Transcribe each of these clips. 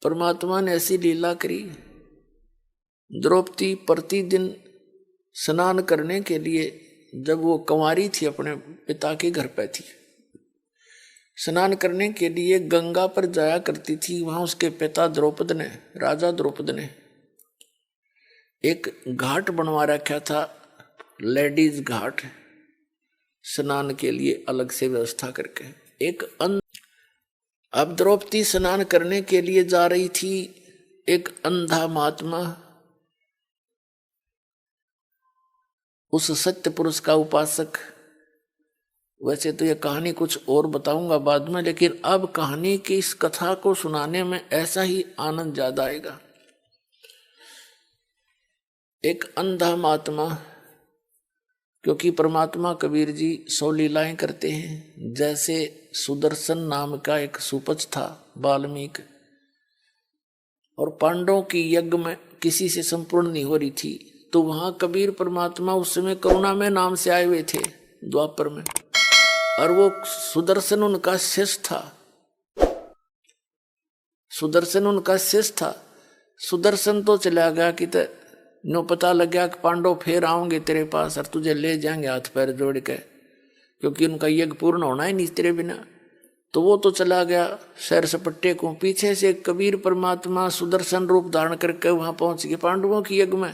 परमात्मा ने ऐसी लीला करी। द्रौपदी प्रतिदिन स्नान करने के लिए, जब वो कंवारी थी अपने पिता के घर पे थी, स्नान करने के लिए गंगा पर जाया करती थी। वहां उसके पिता द्रौपद ने, राजा द्रौपद ने एक घाट बनवा रखा था, लेडीज घाट, स्नान के लिए अलग से व्यवस्था करके। अब द्रौपदी स्नान करने के लिए जा रही थी। एक अंधा महात्मा, उस सत्य पुरुष का उपासक, वैसे तो यह कहानी कुछ और बताऊंगा बाद में, लेकिन अब कहानी की इस कथा को सुनाने में ऐसा ही आनंद ज्यादा आएगा। एक अंधा महात्मा, क्योंकि परमात्मा कबीर जी 100 लीलाएं करते हैं। जैसे सुदर्शन नाम का एक सुपच था वाल्मीकि, और पांडवों की यज्ञ में किसी से संपूर्ण नहीं हो रही थी, तो वहां कबीर परमात्मा उस समय करुणा में नाम से आए हुए थे द्वापर में, और वो सुदर्शन उनका शिष्य था। सुदर्शन उनका शिष्य था। सुदर्शन तो चला गया कि नो पता लग गया कि पांडव फिर आओगे तेरे पास और तुझे ले जाएंगे हाथ पैर जोड़ के, क्योंकि उनका यज्ञ पूर्ण होना ही नहीं तेरे बिना। तो वो तो चला गया सैर सपट्टे को। पीछे से कबीर परमात्मा सुदर्शन रूप धारण करके वहां पहुंच गए पांडवों की यज्ञ में,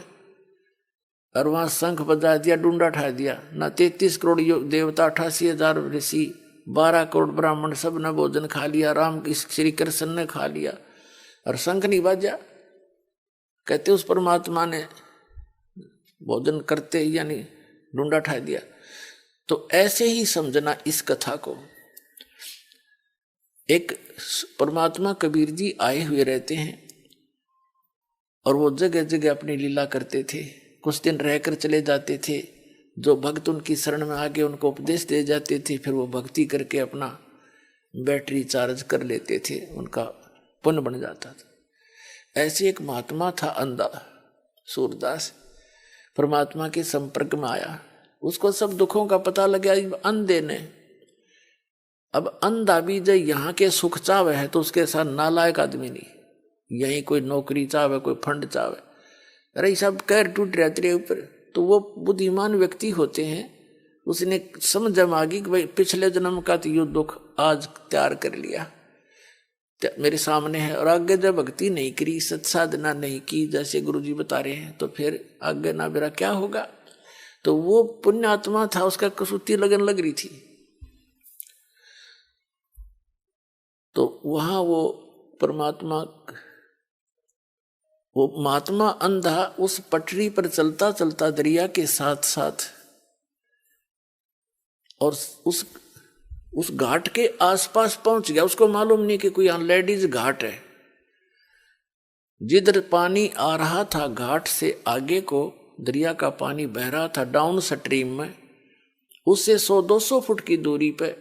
और वहां शंख बजा दिया, डूंडा ठा दिया। ना 33 करोड़ देवता, 88,000 ऋषि, 12 करोड़ ब्राह्मण, सब ने भोजन खा लिया। राम श्री कृष्ण ने खा लिया और शंख नहीं बाजा। कहते उस परमात्मा ने भोजन करते यानी डूंडा ठा दिया। तो ऐसे ही समझना इस कथा को। एक परमात्मा कबीर जी आए हुए रहते हैं, और वो जगह जगह अपनी लीला करते थे। कुछ दिन रहकर चले जाते थे। जो भक्त उनकी शरण में आके उनको उपदेश दे जाते थे, फिर वो भक्ति करके अपना बैटरी चार्ज कर लेते थे, उनका पुण्य बन जाता था। ऐसे एक महात्मा था अंधा, सूरदास, परमात्मा के संपर्क में आया। उसको सब दुखों का पता लगा अंधे ने। अब अंधा भी जब यहाँ के सुख चावे है तो उसके साथ नालायक आदमी नहीं। यही कोई नौकरी चावे, कोई फंड चावे, अरे सब कैर टूट रहा तेरे ऊपर, तो वो बुद्धिमान व्यक्ति होते हैं। उसने समझ मांगी कि भाई पिछले जन्म का तो युद्ध दुख आज तैयार कर लिया, मेरे सामने है, और आगे जब भक्ति नहीं करी, सत साधना नहीं की जैसे गुरुजी बता रहे हैं, तो फिर आगे ना मेरा क्या होगा। तो वो पुण्य आत्मा था, उसका कसौटी लगन लग रही थी। तो वहां वो परमात्मा, वो महात्मा अंधा उस पटरी पर चलता चलता दरिया के साथ साथ, और उस घाट के आसपास पहुंच गया। उसको मालूम नहीं कि कोई यहाँ लेडीज घाट है। जिधर पानी आ रहा था घाट से आगे को, दरिया का पानी बह रहा था डाउन स्ट्रीम में, उससे 100-200 फुट की दूरी पे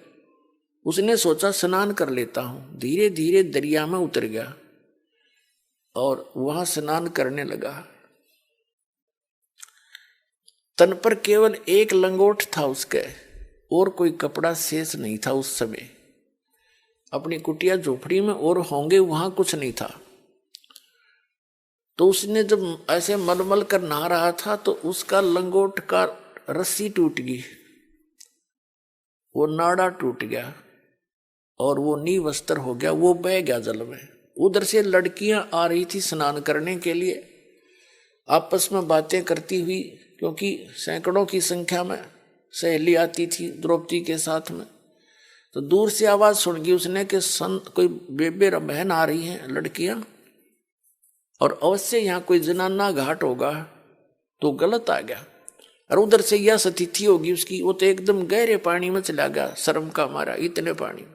उसने सोचा स्नान कर लेता हूं। धीरे धीरे दरिया में उतर गया और वहां स्नान करने लगा। तन पर केवल एक लंगोट था उसके, और कोई कपड़ा शेष नहीं था उस समय। अपनी कुटिया झोपड़ी में और होंगे वहां कुछ नहीं था। तो उसने जब ऐसे मलमल कर नहा रहा था तो उसका लंगोट का रस्सी टूट गई, वो नाड़ा टूट गया और वो नींव वस्त्र हो गया, वो बह गया जल में। उधर से लड़कियां आ रही थी स्नान करने के लिए, आपस में बातें करती हुई, क्योंकि सैकड़ों की संख्या में सहेली आती थी द्रौपदी के साथ में। तो दूर से आवाज सुन गई उसने कि कोई बेबे बहन आ रही हैं लड़कियां, और अवश्य यहाँ कोई जनाना घाट होगा। तो गलत आ गया, और उधर से यह स्थिति होगी उसकी। वो तो एकदम गहरे पानी में चला गया, शर्म का मारा, इतने पानी में,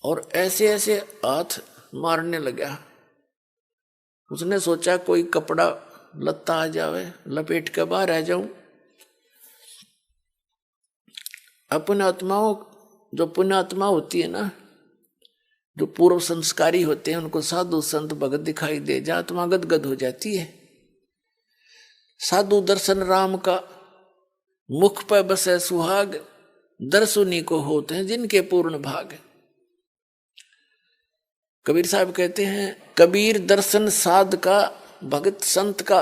और ऐसे ऐसे हाथ मारने लगा। उसने सोचा कोई कपड़ा लत्ता आ जावे, लपेट के बाहर आ जाऊं। अपने आत्माओं, जो पुण्यात्मा होती है ना, जो पूर्व संस्कारी होते हैं, उनको साधु संत भगत दिखाई दे जा, आत्मा गदगद हो जाती है। साधु दर्शन राम का, मुख पर बसे सुहाग, दर्शुनी को होते हैं जिनके पूर्ण भाग। कबीर साहब कहते हैं, कबीर दर्शन साध का, भगत संत का,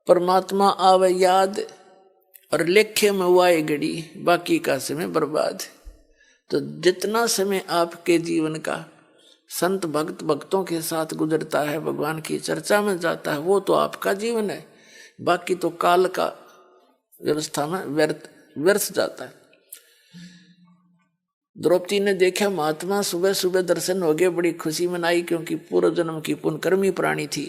परमात्मा आवे याद, और लेखे में वाए घड़ी, बाकी का समय बर्बाद। तो जितना समय आपके जीवन का संत भक्त भक्तों के साथ गुजरता है, भगवान की चर्चा में जाता है, वो तो आपका जीवन है। बाकी तो काल का व्यवस्था में व्यर्थ जाता है। द्रौपदी ने देखा महात्मा, सुबह सुबह दर्शन हो गए, बड़ी खुशी मनाई, क्योंकि पूर्व जन्म की पुण्यकर्मी प्राणी थी।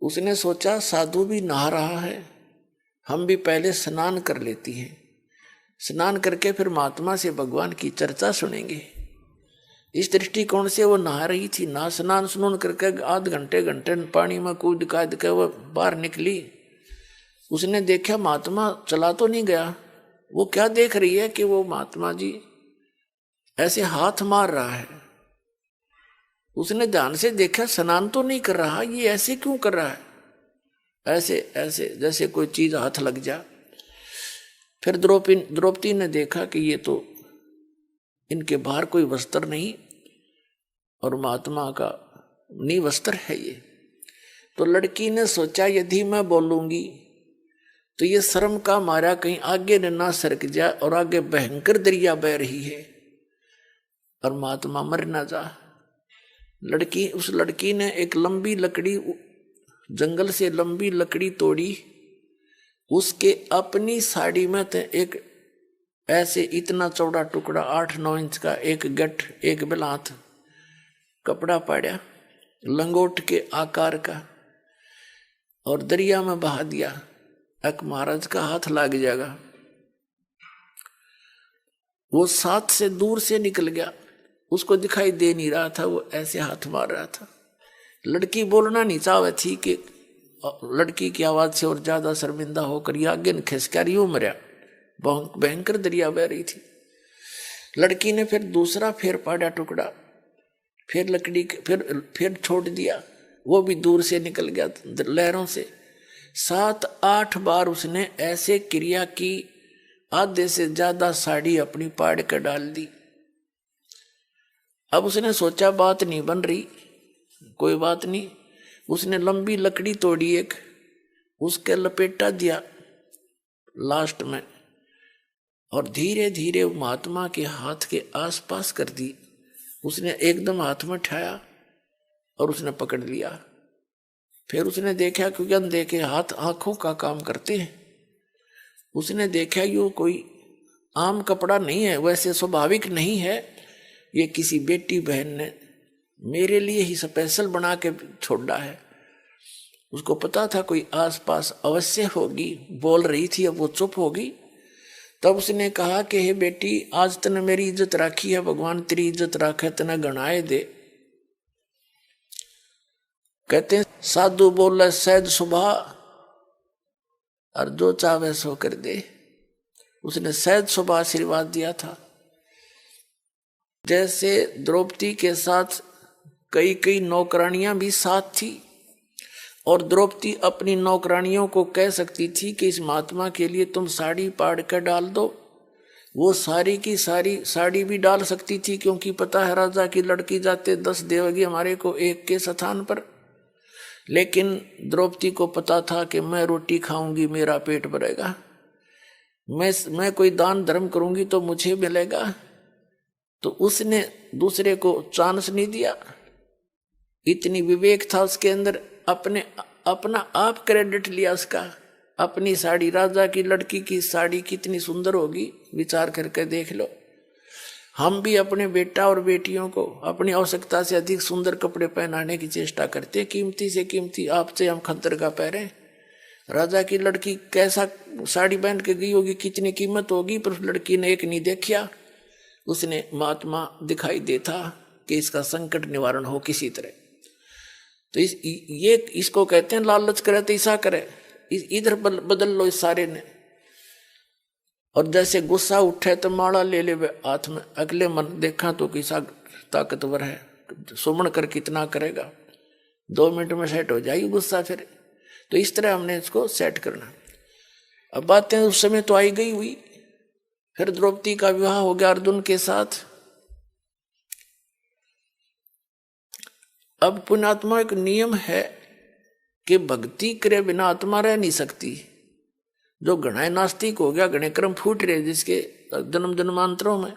उसने सोचा साधु भी नहा रहा है, हम भी पहले स्नान कर लेती हैं, स्नान करके फिर महात्मा से भगवान की चर्चा सुनेंगे। इस दृष्टिकोण से वो नहा रही थी। ना स्नान सुनून करके आध घंटे पानी में कूद काद के वो बाहर निकली। उसने देखा महात्मा चला तो नहीं गया। वो क्या देख रही है कि वो महात्मा जी ऐसे हाथ मार रहा है। उसने ध्यान से देखा, स्नान तो नहीं कर रहा, ये ऐसे क्यों कर रहा है, ऐसे ऐसे जैसे कोई चीज हाथ लग जा। फिर द्रौपदी ने देखा कि ये तो इनके बाहर कोई वस्त्र नहीं, और महात्मा का निवस्त्र है ये। तो लड़की ने सोचा, यदि मैं बोलूंगी तो ये शर्म का मारा कहीं आगे न सरक जाए, और आगे भयंकर दरिया बह रही है और महात्मा मर ना जा। उस लड़की ने एक लंबी लकड़ी, जंगल से लंबी लकड़ी तोड़ी, उसके अपनी साड़ी में तो एक ऐसे इतना चौड़ा टुकड़ा 8-9 इंच का एक गठ, एक बिलात कपड़ा पाड़ा लंगोट के आकार का, और दरिया में बहा दिया। एक महाराज का हाथ लग जाएगा। वो साथ से दूर से निकल गया, उसको दिखाई दे नहीं रहा था, वो ऐसे हाथ मार रहा था। लड़की बोलना नहीं चाहे थी कि लड़की की आवाज से और ज्यादा शर्मिंदा होकर ये आगे खिसका यूं मरा। भयंकर दरिया बह रही थी। लड़की ने फिर दूसरा फेर पाड़ा टुकड़ा, फिर लकड़ी फिर छोड़ दिया, वो भी दूर से निकल गया लहरों से। 7-8 बार उसने ऐसे क्रिया की, आधे से ज्यादा साड़ी अपनी पाड़ कर डाल दी। अब उसने सोचा बात नहीं बन रही, कोई बात नहीं। उसने लंबी लकड़ी तोड़ी एक, उसके लपेटा दिया लास्ट में, और धीरे धीरे महात्मा के हाथ के आसपास कर दी। उसने एकदम हाथ में उठाया और उसने पकड़ लिया। फिर उसने देखा, क्योंकि अंधे के हाथ आंखों का काम करते हैं, उसने देखा यो कोई आम कपड़ा नहीं है, वैसे स्वाभाविक नहीं है, ये किसी बेटी बहन ने मेरे लिए ही स्पेशल बना के छोड़ा है। उसको पता था कोई आसपास अवश्य होगी, बोल रही थी, अब वो चुप होगी। तब उसने कहा कि हे बेटी, आज तने मेरी इज्जत राखी है, भगवान तेरी इज्जत राखे, तने गणाए दे। कहते हैं साधु बोले सहज सुभा, और जो चाहे सो कर दे। उसने सहज सुभा आशीर्वाद दिया था। जैसे द्रौपदी के साथ कई नौकरानियां भी साथ थी, और द्रौपदी अपनी नौकरानियों को कह सकती थी कि इस महात्मा के लिए तुम साड़ी पाड़ कर डाल दो। वो सारी की सारी साड़ी भी डाल सकती थी, क्योंकि पता है राजा की लड़की जाते 10 देवगी हमारे को एक के स्थान पर। लेकिन द्रौपदी को पता था कि मैं रोटी खाऊंगी मेरा पेट भरेगा, मैं कोई दान धर्म करूंगी तो मुझे मिलेगा। तो उसने दूसरे को चांस नहीं दिया। इतनी विवेक था उसके अंदर, अपना आप क्रेडिट लिया उसका। अपनी साड़ी, राजा की लड़की की साड़ी कितनी सुंदर होगी, विचार करके देख लो। हम भी अपने बेटा और बेटियों को अपनी आवश्यकता से अधिक सुंदर कपड़े पहनाने की चेष्टा करते हैं, कीमती से कीमती। आपसे हम खद्दर का पहने, राजा की लड़की कैसा साड़ी पहन के गई होगी, कितनी कीमत होगी, पर उस लड़की ने एक नहीं देखा। उसने महात्मा दिखाई देता कि इसका संकट निवारण हो किसी तरह। तो इसको कहते हैं लालच करे तो ऐसा करे, इधर बदल लो इस सारे ने। और जैसे गुस्सा उठे तो माला ले ले हाथ में, अगले मन देखा तो कैसा ताकतवर है, सुमन कर कितना करेगा, 2 मिनट में सेट हो जाएगी गुस्सा फिर। तो इस तरह हमने इसको सेट करना। अब बातें उस समय तो आई गई हुई। फिर द्रौपदी का विवाह हो गया अर्जुन के साथ। अब पुण्यात्मा एक नियम है कि भक्ति करे बिना आत्मा रह नहीं सकती। जो घना नास्तिक हो गया, घने कर्म फूट रहे जिसके जन्म जन्मांतरों में,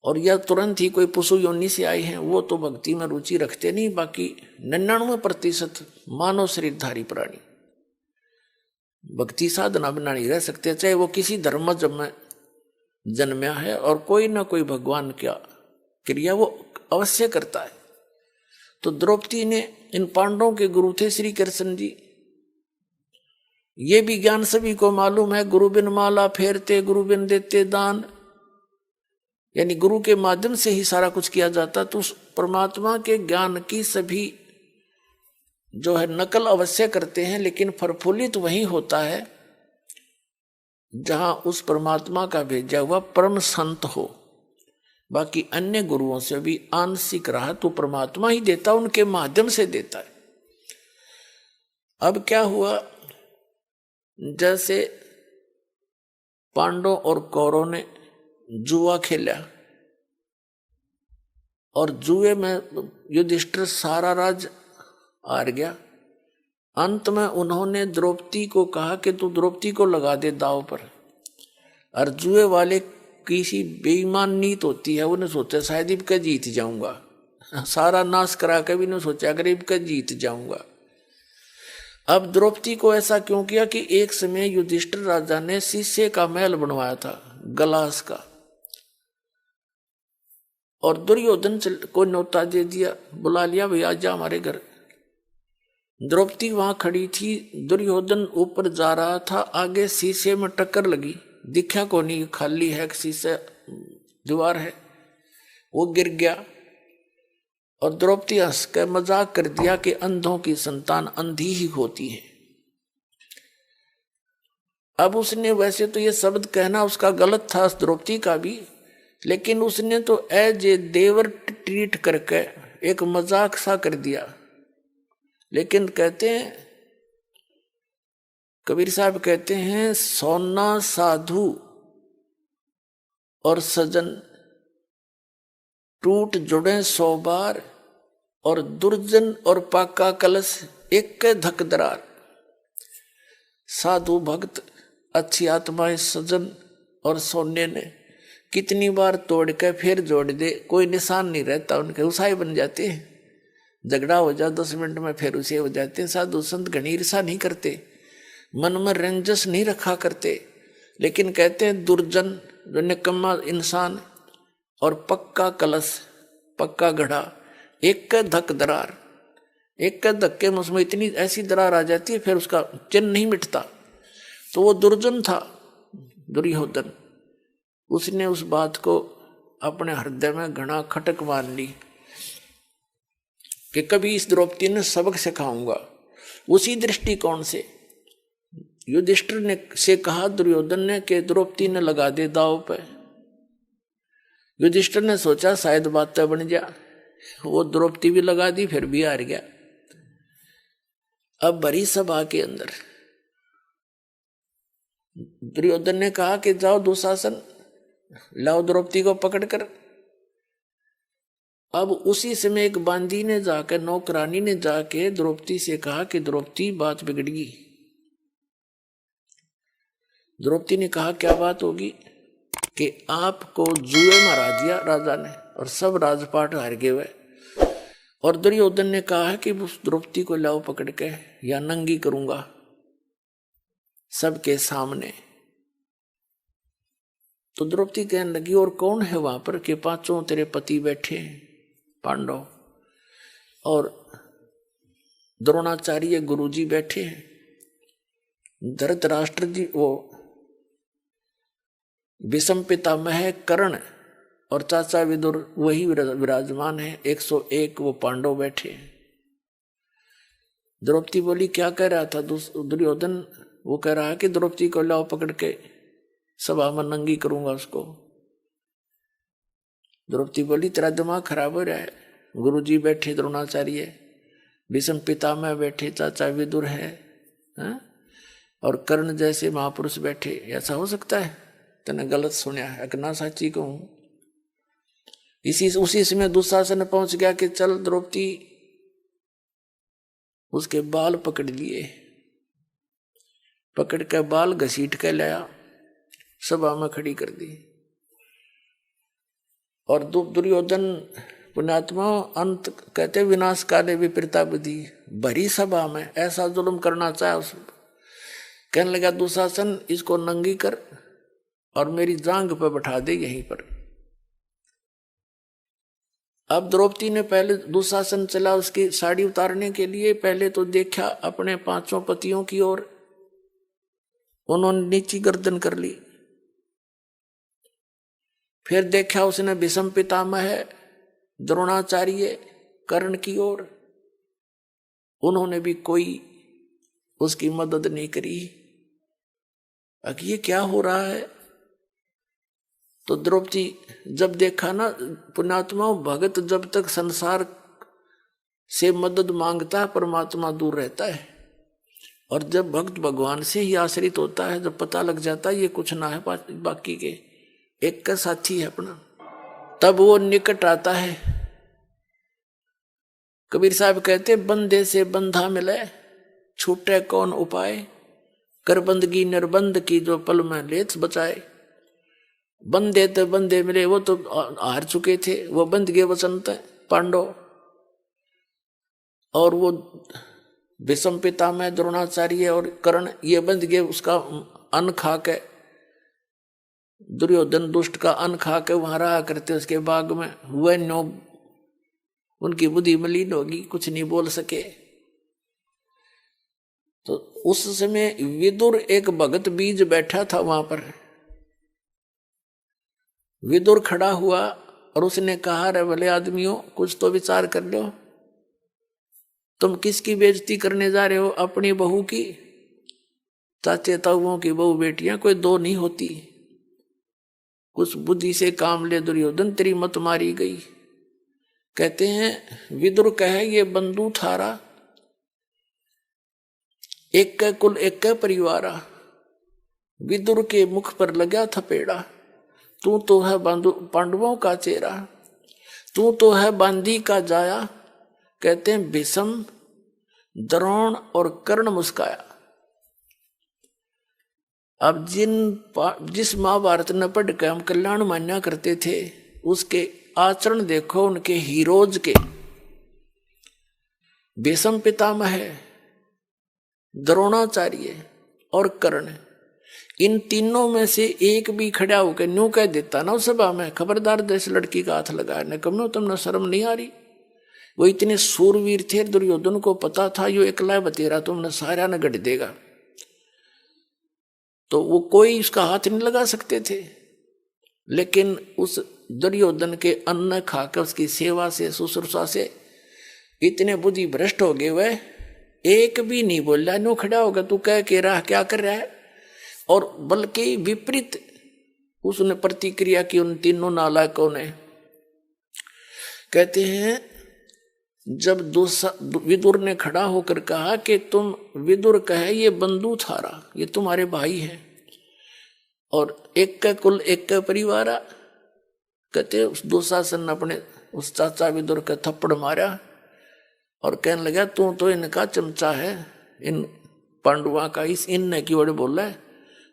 और या तुरंत ही कोई पशु योनि से आए हैं, वो तो भक्ति में रुचि रखते नहीं। बाकी 99% मानव शरीरधारी प्राणी भक्ति साधना बिना नहीं रह सकते, चाहे वो किसी धर्म में जन्मया है, और कोई ना कोई भगवान क्या क्रिया वो अवश्य करता है। तो द्रौपदी ने, इन पांडवों के गुरु थे श्री कृष्ण जी, ये भी ज्ञान सभी को मालूम है। गुरु बिन माला फेरते, गुरु बिन देते दान, यानी गुरु के माध्यम से ही सारा कुछ किया जाता। तो उस परमात्मा के ज्ञान की सभी जो है नकल अवश्य करते हैं, लेकिन प्रफुल्लित वही होता है जहां उस परमात्मा का भेजा हुआ परम संत हो। बाकी अन्य गुरुओं से भी आंशिक रहा तो परमात्मा ही देता, उनके माध्यम से देता है। अब क्या हुआ, जैसे पांडवों और कौरवों ने जुआ खेला, और जुए में युधिष्ठिर सारा राज हार गया। अंत में उन्होंने द्रौपदी को कहा कि तू द्रौपदी को लगा दे दांव पर। और जुए वाले किसी बेईमान नीत होती है, उन्हें सोचा शायद इबका जीत जाऊंगा, सारा नाश करा के भी नहीं सोचा अगर इबका जीत जाऊंगा। अब द्रौपदी को ऐसा क्यों किया कि एक समय युधिष्ठिर राजा ने शीशे का महल बनवाया था, गलास का, और दुर्योधन को न्योता दे दिया, बुला लिया, भैया जा हमारे घर। द्रौपदी वहां खड़ी थी, दुर्योधन ऊपर जा रहा था, आगे शीशे में टक्कर लगी, दिखा को नहीं, खाली है शीशे, दीवार है, वो गिर गया। और द्रौपदी हंस कर मजाक कर दिया कि अंधों की संतान अंधी ही होती है। अब उसने, वैसे तो ये शब्द कहना उसका गलत था, द्रौपदी का भी, लेकिन उसने तो एज ए देवर ट्रीट करके एक मजाक सा कर दिया। लेकिन कहते हैं, कबीर साहब कहते हैं, सोना साधु और सजन टूट जुड़े 100 बार, और दुर्जन और पाका कलश एक धक दरार। साधु भक्त, अच्छी आत्माएं, सजन और सोने ने कितनी बार तोड़ के फिर जोड़ दे, कोई निशान नहीं रहता उनके, उसाई बन जाते हैं। झगड़ा हो जाए 10 मिनट में फिर उसे हो जाते हैं। साधु संत घनी ईर्षा नहीं करते, मन में रंजस नहीं रखा करते। लेकिन कहते हैं दुर्जन, जो निकम्मा इंसान, और पक्का कलश, पक्का घड़ा, एक धक दरार, एक धक्के में उसमें इतनी ऐसी दरार आ जाती है फिर उसका चिन्ह नहीं मिटता। तो वो दुर्जन था दुर्योधन, उसने उस बात को अपने हृदय में घना खटक मान ली कि कभी इस द्रौपदी ने सबक सिखाऊंगा। उसी दृष्टिकोण से युधिष्ठिर ने से कहा दुर्योधन ने कि द्रौपदी ने लगा दे दांव पे। युधिष्ठिर ने सोचा शायद बात तो बन जा, वो द्रौपदी भी लगा दी, फिर भी हार गया। अब बड़ी सभा के अंदर दुर्योधन ने कहा कि जाओ दुशासन, लाओ द्रौपदी को पकड़कर। अब उसी समय एक बांदी ने जाकर, नौकरानी ने जाके द्रौपदी से कहा कि द्रौपदी बात बिगड़ गई। द्रौपदी ने कहा क्या बात होगी, कि आपको जुए में हरा दिया राजा ने, और सब राजपाट हार गए हुए। और दुर्योधन ने कहा कि उस द्रौपदी को लाओ पकड़ के, या नंगी करूंगा सबके सामने। तो द्रौपदी कहने लगी और कौन है वहां पर, कि 5 तेरे पति बैठे हैं पांडव, और द्रोणाचार्य गुरुजी बैठे हैं, धृतराष्ट्र जी, वो भीष्म पितामह कर्ण, और चाचा विदुर वही विराजमान है, 101 वो पांडव बैठे हैं। द्रौपदी बोली क्या कह रहा था दुर्योधन, वो कह रहा है कि द्रौपदी को लाओ पकड़ के सभा में नंगी करूंगा उसको। द्रौपदी बोली तेरा दिमाग खराब हो रहा है, गुरुजी बैठे द्रोणाचार्य, भीष्म पितामह बैठे, चाचा विदुर है, और कर्ण जैसे महापुरुष बैठे, ऐसा हो सकता है? तने गलत सुना है, अकना साची कहूं। उसी समय दुशासन पहुंच गया कि चल द्रौपदी उसके बाल पकड़ लिए, पकड़ के बाल घसीट के लाया, सभा में खड़ी कर दी। और दुर्योधन पुण्यात्मा अंत कहते विनाश काले विपरीता बुद्धि, भरी सभा में ऐसा जुल्म करना चाहे उस कहने लगा दुशासन इसको नंगी कर और मेरी जांग पर बैठा दे यहीं पर। अब द्रौपदी ने पहले दुशासन चला उसकी साड़ी उतारने के लिए, पहले तो देखा अपने 5 पतियों की ओर, उन्होंने नीची गर्दन कर ली। फिर देखा उसने भीष्म पितामह द्रोणाचार्य कर्ण की ओर, उन्होंने भी कोई उसकी मदद नहीं करी। अब ये क्या हो रहा है? तो द्रौपदी जब देखा ना पुण्यात्मा, भगत जब तक संसार से मदद मांगता है परमात्मा दूर रहता है, और जब भक्त भगवान से ही आश्रित होता है, जब पता लग जाता है ये कुछ ना है बाकी के, एक का साथी है अपना, तब वो निकट आता है। कबीर साहब कहते बंदे से बंधा मिले छूटे कौन उपाय, कर बंदगी निर्बंध की जो पल में लेच बचाए। बंदे तो बंदे मिले, वो तो हार चुके थे, वो बंद गए वसंत पांडव, और वो भीष्म पितामह द्रोणाचार्य और कर्ण ये बंद गए उसका अन्न खा के, दुर्योधन दुष्ट का अन्न खा के वहां रहा करते उसके बाग में, वह नो उनकी बुद्धि मलिन होगी, कुछ नहीं बोल सके। तो उस समय विदुर एक भगत बीज बैठा था वहां पर, विदुर खड़ा हुआ और उसने कहा रे भले आदमियों कुछ तो विचार कर लो, तुम किसकी बेइज्जती करने जा रहे हो? अपनी बहू की? चाचे ताऊओं की बहू बेटियां कोई 2 नहीं होती, कुछ बुद्धि से काम ले दुर्योधन, तेरी मत मारी गई। कहते हैं विदुर कहे ये बंधु थारा, एक का कुल एक का परिवारा। विदुर के मुख पर लगा थपेड़ा, तू तो है पांडवों का चेहरा, तू तो है बांदी का जाया। कहते हैं भीष्म द्रोण और कर्ण मुस्काया। अब जिस महाभारत न पढ़ के हम कल्याण मान्या करते थे, उसके आचरण देखो उनके हीरोज के। भीष्म पितामह, द्रोणाचार्य और कर्ण, इन तीनों में से एक भी खड़ा होकर न्यू कह देता ना उस सभा में, खबरदार देश लड़की का हाथ लगाया न, कम तुमने शर्म नहीं आ रही? वो इतने सूरवीर थे, दुर्योधन को पता था यो एकला बतेरा तुमने सारा न गढ़ देगा, तो वो कोई उसका हाथ नहीं लगा सकते थे। लेकिन उस दुर्योधन के अन्न खाकर उसकी सेवा से शुश्रूषा से इतने बुद्धि भ्रष्ट हो गए, वह एक भी नहीं बोला, नो खड़ा होगा तू कह के रहा क्या कर रहा है, और बल्कि विपरीत उसने प्रतिक्रिया की उन तीनों नालायकों ने। कहते हैं जब विदुर ने खड़ा होकर कहा कि तुम, विदुर कहे ये बंधु थारा, ये तुम्हारे भाई हैं और एक का कुल एक का परिवारा। कहते उस दुशासन ने अपने उस चाचा विदुर का थप्पड़ मारा और कहने लगा तू तो इनका चमचा है, इन पांडुआ का, इस इन की ओर बोला है,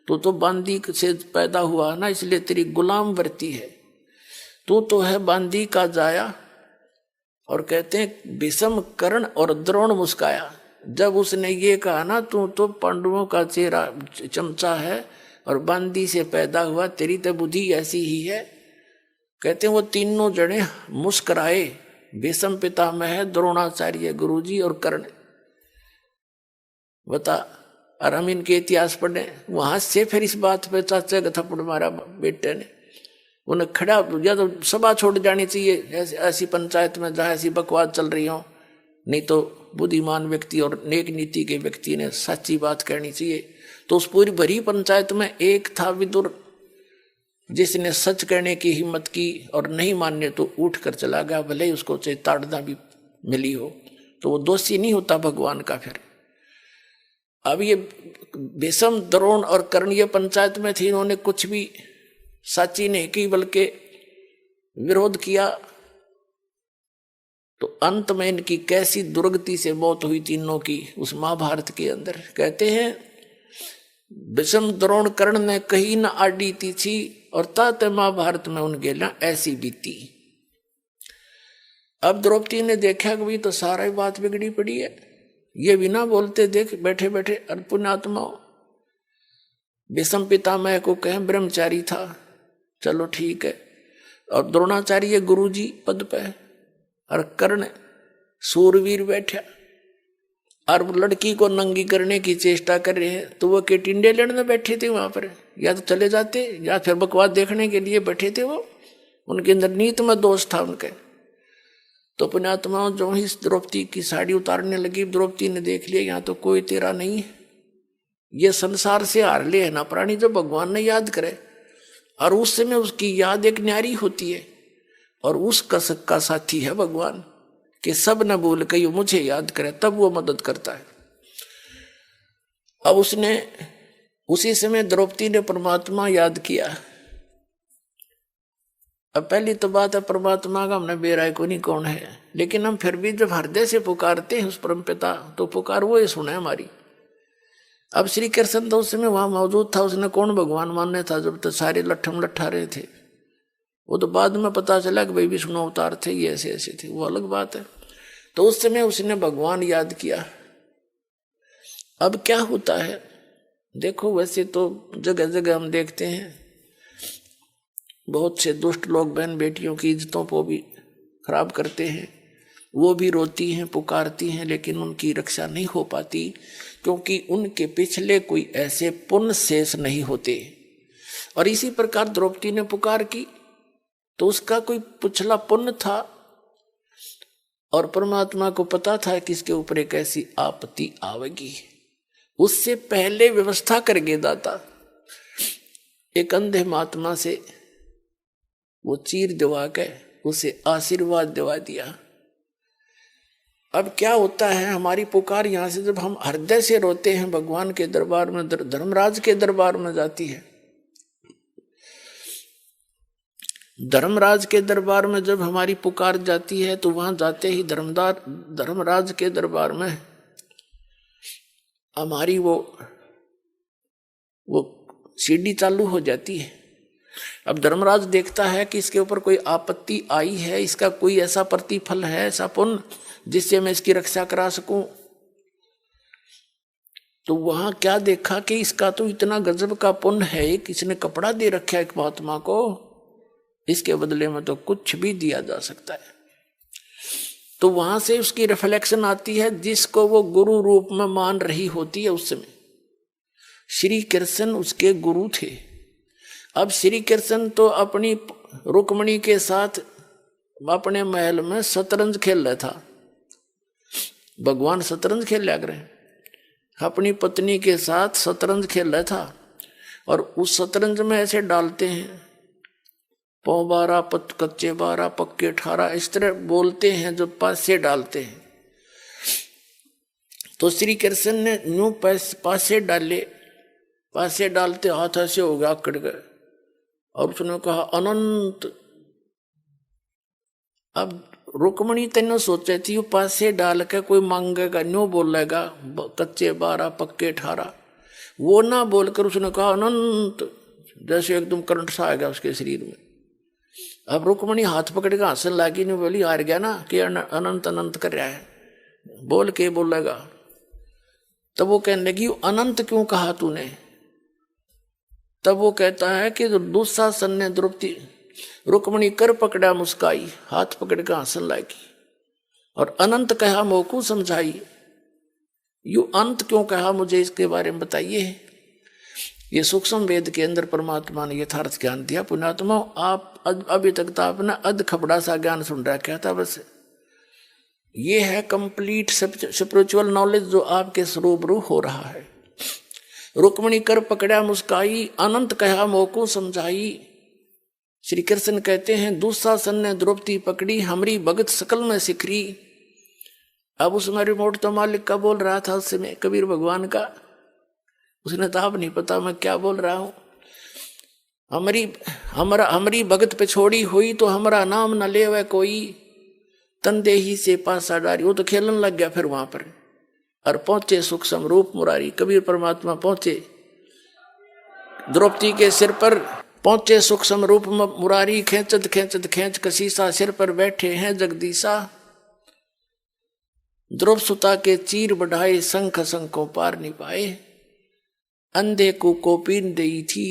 तू तो बांदी से पैदा हुआ ना, इसलिए तेरी गुलाम वर्ती है, तू तो है बांदी का जाया। और कहते हैं भीष्म कर्ण और द्रोण मुस्काया जब उसने ये कहा ना तू तो पांडवों का चेहरा चमचा है और बांदी से पैदा हुआ, तेरी तो बुद्धि ऐसी ही है। कहते हैं वो तीनों जने मुस्कुराए, भीष्म पितामह, द्रोणाचार्य गुरुजी और कर्ण। बता, और हम इनके इतिहास पढ़े, वहां से फिर इस बात पे चाचा का थप्पड़ मारा बेटे ने, उन्हें खड़ा या तो सभा छोड़ जानी चाहिए ऐसी पंचायत में जहाँ ऐसी बकवास चल रही हो, नहीं तो बुद्धिमान व्यक्ति और नेक नीति के व्यक्ति ने सच्ची बात कहनी चाहिए। तो उस पूरी भरी पंचायत में एक था विदुर, जिसने सच कहने की हिम्मत की और नहीं मानने तो उठ कर चला गया, भले ही उसको चाहे ताड़ना भी मिली हो, तो वो दोषी नहीं होता भगवान का। फिर अब ये भीष्म, द्रोण और कर्ण ये पंचायत में थे, इन्होंने कुछ भी साची नहीं की बल्कि विरोध किया। तो अंत में इनकी कैसी दुर्गति से मौत हुई तीनों की उस महाभारत के अंदर। कहते हैं विषम द्रोण कर्ण ने कहीं न आडी थी और तात महाभारत में उन गेला ऐसी बीती। अब द्रौपदी ने देखा कि भाई तो सारा ही बात बिगड़ी पड़ी है, ये बिना बोलते देख बैठे बैठे पुण्यात्मा विषम पितामह को कहें ब्रह्मचारी था, चलो ठीक है, और द्रोणाचार्य गुरु जी पद पे और कर्ण सूरवीर बैठा और लड़की को नंगी करने की चेष्टा कर रहे हैं, तो वो के टिंडे लड़ने बैठे थे वहां पर, या तो चले जाते या फिर बकवास देखने के लिए बैठे थे। वो उनके अंदर नीत में दोष था उनके। तो पुण्यात्मा जो ही द्रौपदी की साड़ी उतारने लगी, द्रौपदी ने देख लिया यहाँ तो कोई तेरा नहीं है, ये संसार से हार ले है ना प्राणी जो भगवान ने याद करे, और उस समय उसकी याद एक न्यारी होती है और उसका सक्का साथी है भगवान, कि सब न भूल के मुझे याद करे, तब वो मदद करता है। अब उसने उसी समय द्रौपदी ने परमात्मा याद किया। अब पहली तो बात है परमात्मा का हमने बेराय को नहीं कौन है, लेकिन हम फिर भी जब हृदय से पुकारते हैं उस परमपिता तो पुकार वो ही सुने हमारी। अब श्री कृष्ण तो उस समय वहां मौजूद था, उसने कौन भगवान मानने था जब तक सारे लट्ठम लट्ठा रहे थे। वो तो बाद में पता चला कि भाई विष्णु अवतार थे, ये ऐसे ऐसे थे, वो अलग बात है। तो उस समय उसने भगवान याद किया। अब क्या होता है देखो, वैसे तो जगह जगह हम देखते हैं बहुत से दुष्ट लोग बहन बेटियों की इज्जतों को भी खराब करते हैं, वो भी रोती हैं पुकारती हैं, लेकिन उनकी रक्षा नहीं हो पाती, क्योंकि उनके पिछले कोई ऐसे पुण्य शेष नहीं होते। और इसी प्रकार द्रौपदी ने पुकार की तो उसका कोई पिछला पुण्य था, और परमात्मा को पता था कि इसके ऊपर एक ऐसी आपत्ति आवेगी। उससे पहले व्यवस्था कर गए दाता, एक अंधे महात्मा से वो चीर दिवा के उसे आशीर्वाद दिवा दिया। अब क्या होता है, हमारी पुकार यहां से जब हम हृदय से रोते हैं भगवान के दरबार में, धर्मराज के दरबार में जाती है। धर्मराज के दरबार में जब हमारी पुकार जाती है तो वहां जाते ही धर्मराज के दरबार में हमारी वो सीढ़ी चालू हो जाती है। अब धर्मराज देखता है कि इसके ऊपर कोई आपत्ति आई है, इसका कोई ऐसा प्रतिफल है, ऐसा पुण्य जिससे मैं इसकी रक्षा करा सकूं। तो वहां क्या देखा कि इसका तो इतना गजब का पुण्य है, किसने कपड़ा दे रखा है एक महात्मा को, इसके बदले में तो कुछ भी दिया जा सकता है। तो वहां से उसकी रिफ्लेक्शन आती है, जिसको वो गुरु रूप में मान रही होती है। उस समय श्री कृष्ण उसके गुरु थे। अब श्री कृष्ण तो अपनी रुक्मिणी के साथ अपने महल में शतरंज खेल रहा था। भगवान शतरंज खेल लग रहे, अपनी पत्नी के साथ शतरंज खेल रहा था, और उस शतरंज में ऐसे डालते हैं पौ 12 कच्चे 12 पक्के 18, इस तरह बोलते हैं जो पासे डालते हैं। तो श्री कृष्ण ने यूं पासे डाले, पासे डालते हाथ ऐसे हो गया अकड़ गए, और उसने कहा अनंत। अब रुक्मिणी तेने सोचे थी पासे डाल के कोई मांगेगा, न्यू बोलेगा कच्चे 12 पक्के 18, वो ना बोलकर उसने कहा अनंत, जैसे एकदम करंट सा आ गया उसके शरीर में। अब रुक्मिणी हाथ पकड़ के हंसने लगी, नहीं बोली हार गया ना कि अनंत अनंत कर रहा है, बोल के बोलेगा। तब वो कहने लगी अनंत क्यों कहा तूने? तब वो कहता है कि दुशासन ने द्रौपदी रुक्मिणी कर पकड़ा मुस्काई, हाथ पकड़ के हंसने लगी, और अनंत कहा मोकू समझाई। यू अंत क्यों कहा, मुझे इसके बारे में बताइए। ये सूक्ष्म वेद के अंदर परमात्मा ने यथार्थ ज्ञान दिया। पुण्यात्मा आप अभी तक तो आपने अध खबड़ा सा ज्ञान सुन रखा था, बस ये है कंप्लीट स्पिरिचुअल नॉलेज जो आपके स्वरूबरू हो रहा है। रुक्मिणी कर पकड़ा मुस्काई, अनंत कहा मोको समझाई। श्री कृष्ण कहते हैं दुशासन ने द्रौपदी पकड़ी, हमारी भगत सकल में सिखरी। अब उसमें रिमोट तो मालिक का बोल रहा था उस समय, कबीर भगवान का। उसने तो आप नहीं पता मैं क्या बोल रहा हूं। हमारी भगत पे छोड़ी हुई तो हमारा नाम न ले वह कोई, तनदेही से पासा डारी, वो तो खेलन लग गया फिर वहां पर। और पहुंचे सुख समरूप मुरारी, कबीर परमात्मा पहुंचे द्रौपदी के सिर पर, पहुंचे सुख समरूप मुरारी, खेचत खेचत खेच कसीसा, सिर पर बैठे हैं जगदीशा। द्रौप सुता के चीर बढ़ाए, शंख शंखों पार नहीं पाए। अंधे को कोपीन दई थी,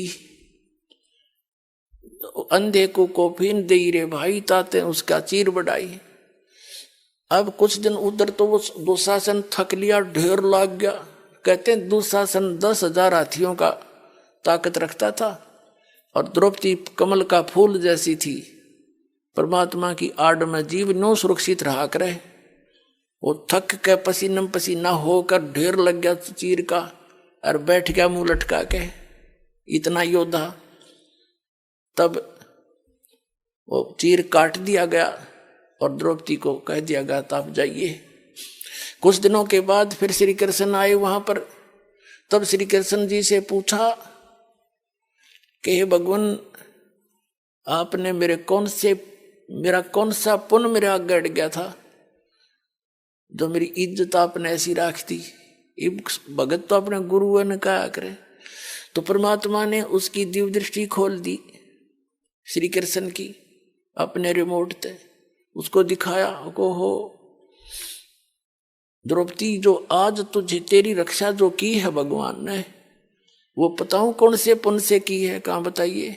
अंधे को कोपीन दई रे भाई, ताते उसका चीर बढ़ाई। अब कुछ दिन उधर तो वो दुशासन थक लिया, ढेर लाग गया। कहते हैं दुशासन 10,000 हाथियों का ताकत रखता था, और द्रौपदी कमल का फूल जैसी थी। परमात्मा की आड़ में जीव नो सुरक्षित रहा करे। वो थक के पसीनम पसीना होकर ढेर लग गया चीर का, और बैठ गया मुंह लटका के, इतना योद्धा। तब वो चीर काट दिया गया और द्रौपदी को कह दिया गया था आप जाइए। कुछ दिनों के बाद फिर श्री कृष्ण आए वहां पर। तब श्री कृष्ण जी से पूछा कि हे भगवान, आपने मेरा कौन सा पुण्य मेरे आगे अड़ गया था जो मेरी इज्जत आपने ऐसी राख दी। भगत तो अपने गुरु ने कहा करे। तो परमात्मा ने उसकी दिव्य दृष्टि खोल दी श्री कृष्ण की, अपने रिमोट से उसको दिखाया को हो द्रौपदी, जो आज तुझे तेरी रक्षा जो की है भगवान ने, वो बताऊं कौन से पुण्य से की है। कहां बताइए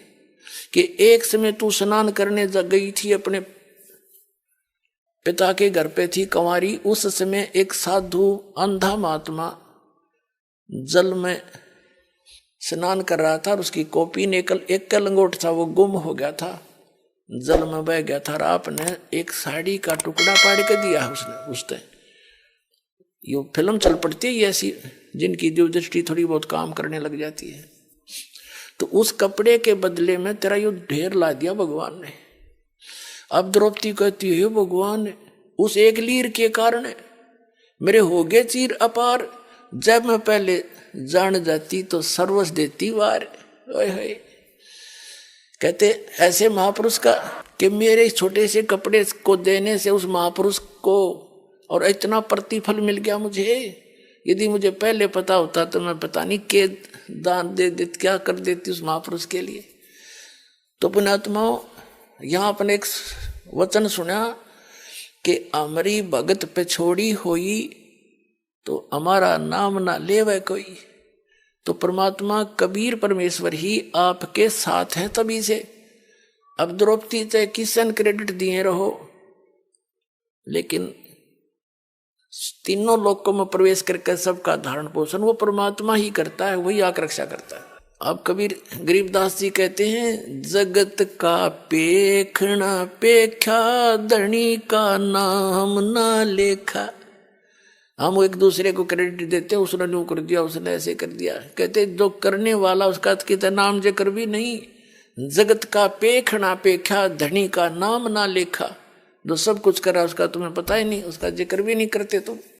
कि एक समय तू स्नान करने गई थी, अपने पिता के घर पे थी कंवारी। उस समय एक साधु अंधा महात्मा जल में स्नान कर रहा था, और उसकी कॉपी ने एक लंगोट था, वो गुम हो गया था, जल में बह गया था। और आपने एक साड़ी का टुकड़ा पाड़ के दिया उसने। ये फिल्म चल पड़ती है ऐसी, जिनकी दिव्य दृष्टि थोड़ी बहुत काम करने लग जाती है। तो उस कपड़े के बदले में तेरा यो ढेर ला दिया भगवान ने। अब द्रौपदी कहती है भगवान, उस एक लीर के कारण मेरे हो गए चीर अपार। जब मैं पहले जान जाती तो सर्वस्व देती वार। ओए होए, कहते ऐसे महापुरुष का कि मेरे छोटे से कपड़े को देने से उस महापुरुष को और इतना प्रतिफल मिल गया मुझे। यदि मुझे पहले पता होता तो मैं पता नहीं के दान दे देती, क्या कर देती उस महापुरुष के लिए। तो पुण्यात्माओं, यहाँ अपन एक वचन सुना कि हमारी भगत पे छोड़ी हुई तो हमारा नाम ना लेवे कोई। तो परमात्मा कबीर परमेश्वर ही आपके साथ है तभी से। अब द्रौपदी चाहे किसन क्रेडिट दिए रहो, लेकिन तीनों लोकों में प्रवेश करके सबका धारण पोषण वो परमात्मा ही करता है, वही आकर रक्षा करता है। अब कबीर गरीबदास जी कहते हैं, जगत का पेखना पेखा, धनी का नाम ना लेखा। हम एक दूसरे को क्रेडिट देते हैं, उसने यूं कर दिया, उसने ऐसे कर दिया। कहते जो करने वाला उसका कितना नाम जिक्र भी नहीं। जगत का पेखना पेखा, धनी का नाम ना लेखा। जो सब कुछ करा उसका तुम्हें पता ही नहीं, उसका जिक्र भी नहीं करते तुम।